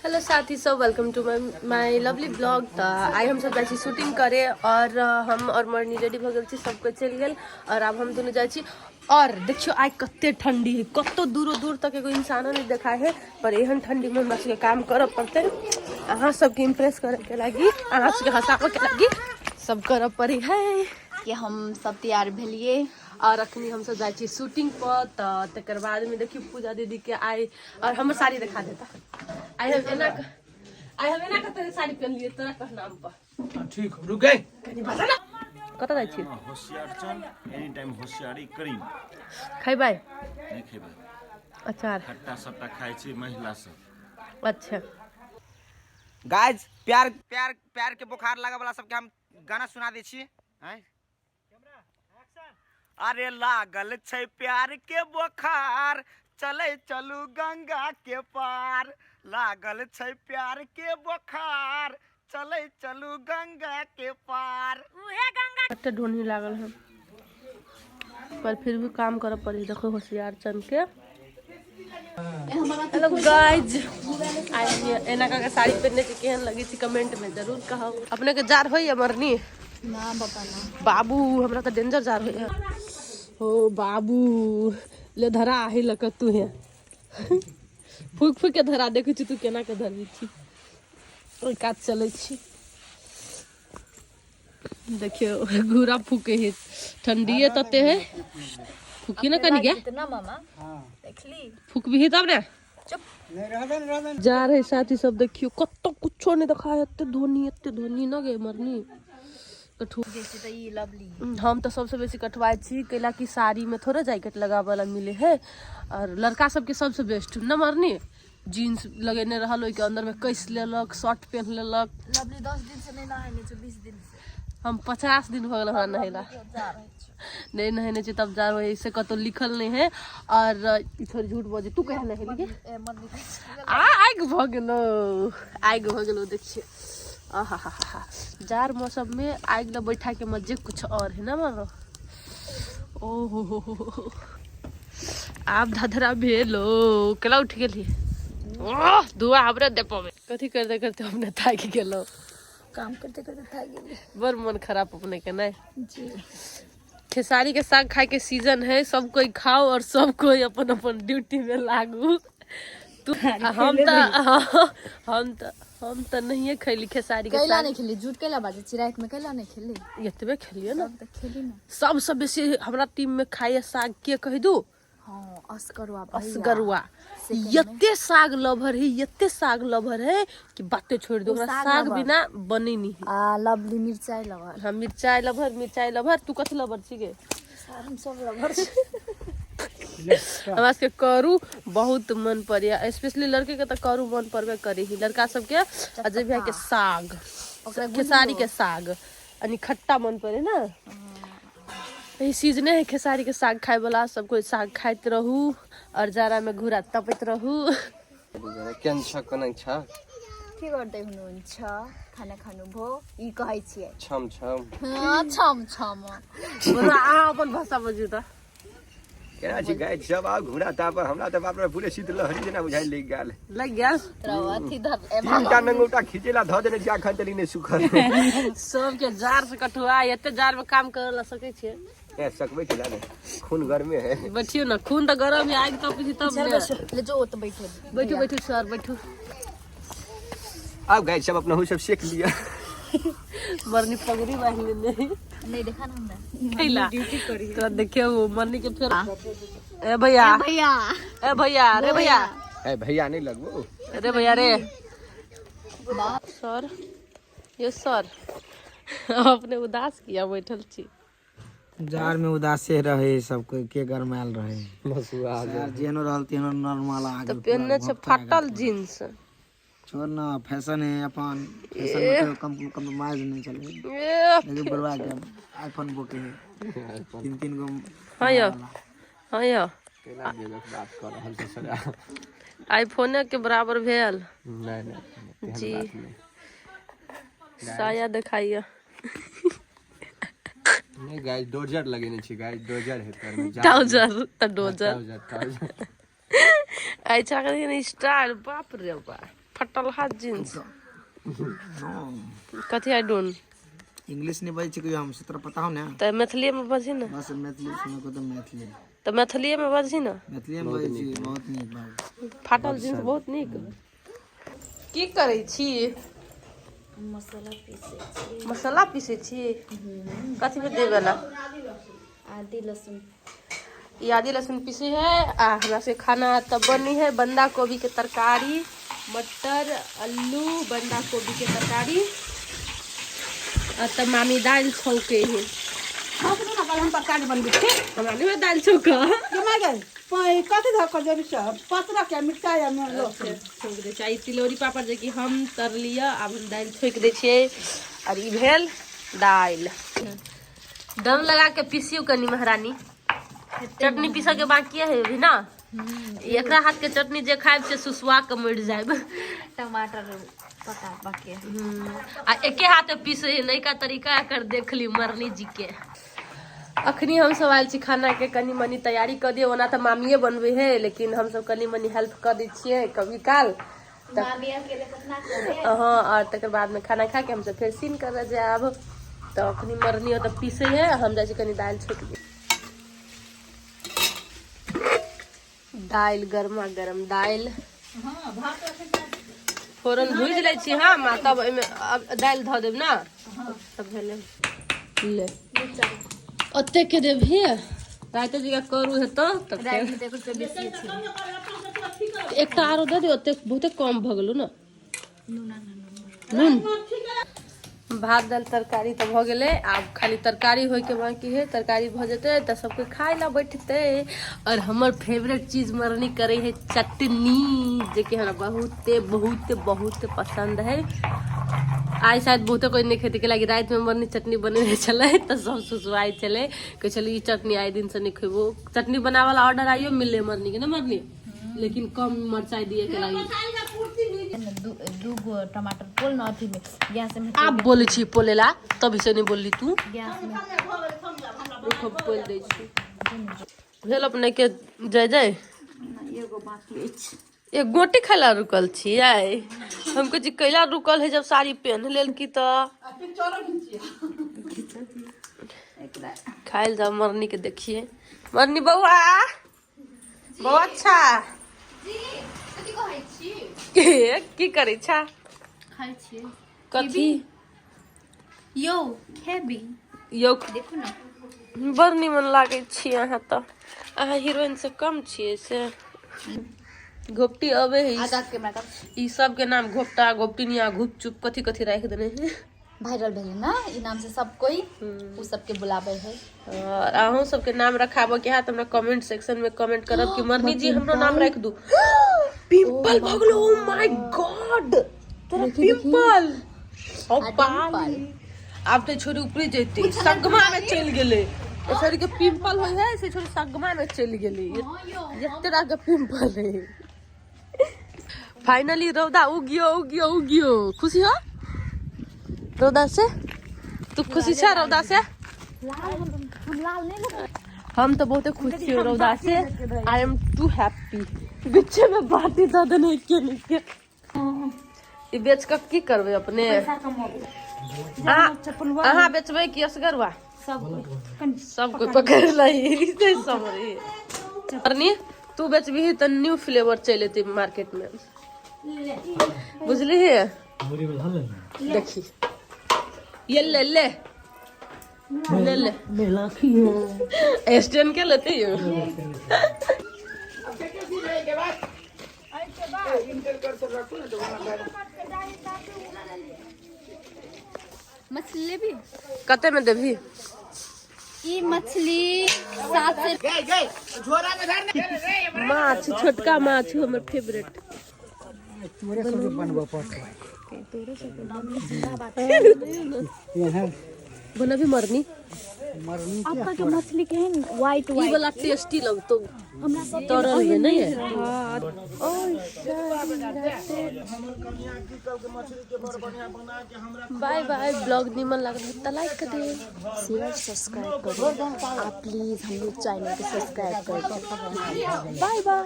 Hello साथी सब, welcome to my lovely blog. तो आई हम सब जाए शूटिंग करे और हम और मरनी रेडी भ गए, सब कोई चल गए और अब हम दोनों जाए। और देखियो आई कते ठंडी है, कतो दूर दूर तक एगो इंसानो नहीं देखा है, पर एहन ठंडी में हमरा सबके काम करे पड़ते। अहाँ सबके इम्प्रेस करे के लगी, अहाँ सबके हंसावे के लगी सब करे पड़ी है कि हम सब तैयार भेलिए और अखनी हम सब जाए शूटिंग पर। तो तकर बाद में देखियो पूजा दीदी के आई और हमर साड़ी दिखा देता। आई हम एना कते साड़ी पहन लिए तोरा कह नाम पर। ठीक रुक गए कनी बता ना कत जाय छी। होशियार चल एनी टाइम होशियारी करी खैबै नहीं खेबै। अचार खट्टा सट्टा खाइ छी महिला सब। अच्छा गाइज प्यार प्यार प्यार के बुखार लगा वाला सबके हम गाना सुना दे छी। अरे लागल छै प्यार के बुखार, चले चलू गंगा के पार। लागल छै प्यार के बुखार, चले चलू गंगा के पार। उहे गंगा कते ढोनी लागल है, पर फिर भी काम करे पड़ी। देखो होशियार चन के। हेलो गाइज, आई एना का साड़ी पहनने के केहन लगी थी कमेंट में जरूर कहो। अपने के जार होई मरनी ना बताना बाबू, हमरा तो डेंजर जार होई। ओ बाबू ले धरा आही लक तू है फूक फूक के धरा देखै छी तू केना के धरबी छी। ओइ काज चलै छी, देखियो घूरा फूके है, ठंडीए तते है। फूकी ना कनी गे इतना मामा। हां देखली फूक भी तब ने चुप नहीं रहदन जा रहे साथी सब। देखियो कत्तो कुछो नहीं दिखा, एते धोनी न गे मरनी कठु जैसे तो ये लवली। हम तो सबसे बेसी कटवाई छी कैला की साड़ी में थोड़ा जैकेट लगावे वाला मिले है। और लड़का सबके सबसे बेस्ट न मरनी जीन्स लगेने रहल, ओइ के अंदर में कैस लेलक, शर्ट पहन लेलक। लवली 10 दिन से नहीं नहाने छै, 20 दिन से। हम 50 दिन हो गेल हमरा नहेला नहीं नहेने छै तब जा रहे से कतो लिखल नहीं है। और थोड़ी झूठ बोझे तू कहे नहेली गे आग भ गेलो देखिए। आहा जार मौसम में आग ल बैठा के मजे कुछ और है ना मानो। ओहो आप धधरा भेलो केला उठ गेली। ओह दुआ हमरे देपो में कथी करते करते हमने थाक गेलो, काम करते करते थाक गेली। बड़ मन खराब अपने के नहीं जी। खेसारी के साग खाए के सीजन है, सब कोई खाओ और सब कोई अपन अपन ड्यूटी में लागू। तू हम तो नहीं खैली खेसारी के कैला नहीं खेली, झूठ कैला बाजे चिराइत में कैला नहीं खेली। एतबे खेलिए ना तो खेली ना। सबसे बेसी हमरा टीम में खाए साग के कह दू। हां असगरुआ यत्ते साग लवर है, यत्ते साग लवर है कि बातें छोड़ दो। हमरा साग बिना बने नहीं है। लवली मिर्चाई लवर। हां मिर्चाई लवर तू कथि लवर छी गे? हम सब लवर छी। हमरा के करू बहुत मन पड़िया, स्पेशली लड़के के तो करू मन पड़बे करी ही। लड़का सबके अजय भैया के साग, खेसारी के साग यानी खट्टा मन पड़े ना। यही सीजने है खेसारी के साग खाए वाला। सब कोई साग खाइत रहू और जाड़ा में घुरा तपैत रहू। केन छ कनै छ के गर्दै हुनुहुन्छ? खाना खानु भो ई कहै छियै छम छम। हां छम छम बोला आ अपन भाषा बजू त केना छी गाइस सब आ घुरा ताप हमरा त बाप रे पूरे शीत लहरी जेना बुझाइ लग गेल अथी धर तीनटा नंगोटा खिचेला ध देने जा खंतली ने सुखल सब के जार से कठुआ एते जार में काम करे ला सकै छियै। ए सकबै के जाने खून गर्मे है। बैठियो ना, खून त गरम है, आग तप छी तब ले जो त बैठो सर बैठो। अब गाइस सब अपना हो सब सेक लिया। मरनी पगड़ी बांध लेने नहीं देखा ना हमरा खैला ड्यूटी करी तो देखियो मरनी के फिर ए भैया रे भैया नहीं लगबो रे भैया रे सर ये सर अपने उदास किया बैठल छी। जार में उदासे रहे सब कोई के गरमायल रहे मसुआ जेनो रहल तेनो नॉर्मल आ गेल। तो पहनने छ फाटल जींस, छोड़ ना फैशन है अपन, फैशन में कंप्रोमाइज नहीं चले। लेकिन बर्बाद है आईफोन बुके है 3 गो। हां यो केला के बात कर रहल छ सर, आईफोन के बराबर भेल नहीं जी। साया दिखाइए नहीं गाइस डोजर लगेने छी गाइस, डोजर है तर में ट्राउजर त डोजर अच्छा कर स्टाइल बाप रे बाप। फटल हाथ जींस कथी आई डोंट इंग्लिश नहीं बजे छिकै हम से तोरा पता हो ना त मैथिली में बजी ना बस मैथिली सुने को तो मैथिली त मैथिली में बजी ना मैथिली में बजे छी बहुत नीक बाबू फाटल जींस बहुत नीक की करै छी मसाला पीसे छी कथी में देवे ला आदि लहसुन ये आदि लहसुन पीसे है आ हमरा से खाना तब बनी है बंदा गोभी के तरकारी मटर आलू बंदा गोभी के तरकारी और तब मामी दाल छौके है हम तरकारी बनबे छी हमरा नहीं दाल छौका केना गए कथी धऽ कऽ देबी सब पतरा के मिरचाई आ लहसुन छोक दे चाहिए तिलौरी पापड़ जे कि हम तर लिया अब हम दाल छोक दे छिए और ई भेल दाल दम लगा के पीसियो कनी महारानी चटनी पीसा के बाकी है अभी ना एकरा हाथ के चटनी जे खाइब से सुसुआ के मर जाइब टमाटर पका पके आ एके हाथे पीसे है नयका तरीका कर देख ली मरनी जी के अखनी हम सब आयल छी खाना के कनी मनी तैयारी कर दिए ओना तो मामिए बनबे है लेकिन हम सब कनी मनी हेल्प कर दी छिए कभी काल हाँ और तकर बाद में खाना खा के हम सब फिर सीन कर जाब तो अखनी मरनी हो तो पीसे है हम जाए कनी दाल छोक दी दाल गरमा गरम दाल फोरन भूज ले छी हम तब एमे दाल धऽ देब ना तब भेले ले ओते के देब हे रात जगह करू है तो तब एक आरो दे दे ओते बहुते कम भ गेलो ना नून भात दाल तरकारी तो भ गेले आब खाली तरकारी होय के बाकी है तरकारी भ जेते त सबके खाय ला बैठते और हमर फेवरेट चीज मरनी करे है चटनी जे कि हमरा बहुते बहुते बहुते पसंद है आज शायद बहुते कोई नहीं खेती के लगी रात में मरनी चटनी बने चले तो सब सुसुआई चले कि चलिए चटनी आए दिन से नहीं खेबो चटनी बनावे वाला ऑर्डर आइयो मिले मरनी के ना मरनी लेकिन कम मरचाई दिए के लगी दू टमाटर पोल न अथी में गैस में आप बोले छी पोलेला तभी से नहीं बोलली तू गैस में पोल दे छी भेल अपने के जय जय एगो बाकी अछि एक गोटी खाला रुकल छी आई हमको जी कैला रुकल है जब साड़ी पहन लेल की तो खाइल जा मरनी के देखिए मरनी बउआ बहुत अच्छा की करे छा खाइ छियै कथी यो खेबी यो देखू ना बड़ निमन लागे छी अहाँ तो अहाँ हीरोइन से कम छियै से घोपटी अबे है आधा के मैं ई सब के नाम घोपटा घोपटिनिया घुपचुप कथी कथी राख देने है वायरल भेल ना ई नाम से सब कोई उ सब के बुलावे है और अहूं सब के नाम रखाबो के हाथ हमरा कमेंट सेक्शन में कमेंट करब कि मरनी जी हमरो नाम रख दू पिंपल भगलो ओ माय गॉड तोरा पिंपल ओ बाल अब तो छोरी ऊपरी जैते सगमा में चल गेले ए छोरी के पिंपल होय है से छोरी सगमा में चल गेले ये तेरा के पिंपल है फाइनली रौदा उगियो खुशी हो रौदा से तू खुशी छा रौदा से हम तो बहुत खुश छी रौदा से आई एम टू हैप्पी बिच्छे में बाटी दे देने के लिए ई बेच के की करबे अपने अहाँ बेचबे कि असगरवा सब कोई पकड़ लाई से समरी अरनी तू बेचबी तो न्यू फ्लेवर चले थे मार्केट में बुझली है देखी ये ले ले स्टैंड के लेते हो मछली भी कते में देवी ई मछली 7 से माछ छोटका माछ हमर फेवरेट बना भी मरनी आपका जो मछली के है व्हाइट ई वाला टेस्टी लगतो तरल है नहीं है बाय बाय ब्लॉग निमन लगल तो लाइक कर दे शेयर सब्सक्राइब करो आप प्लीज हम लोग चैनल को सब्सक्राइब कर दो बाय बाय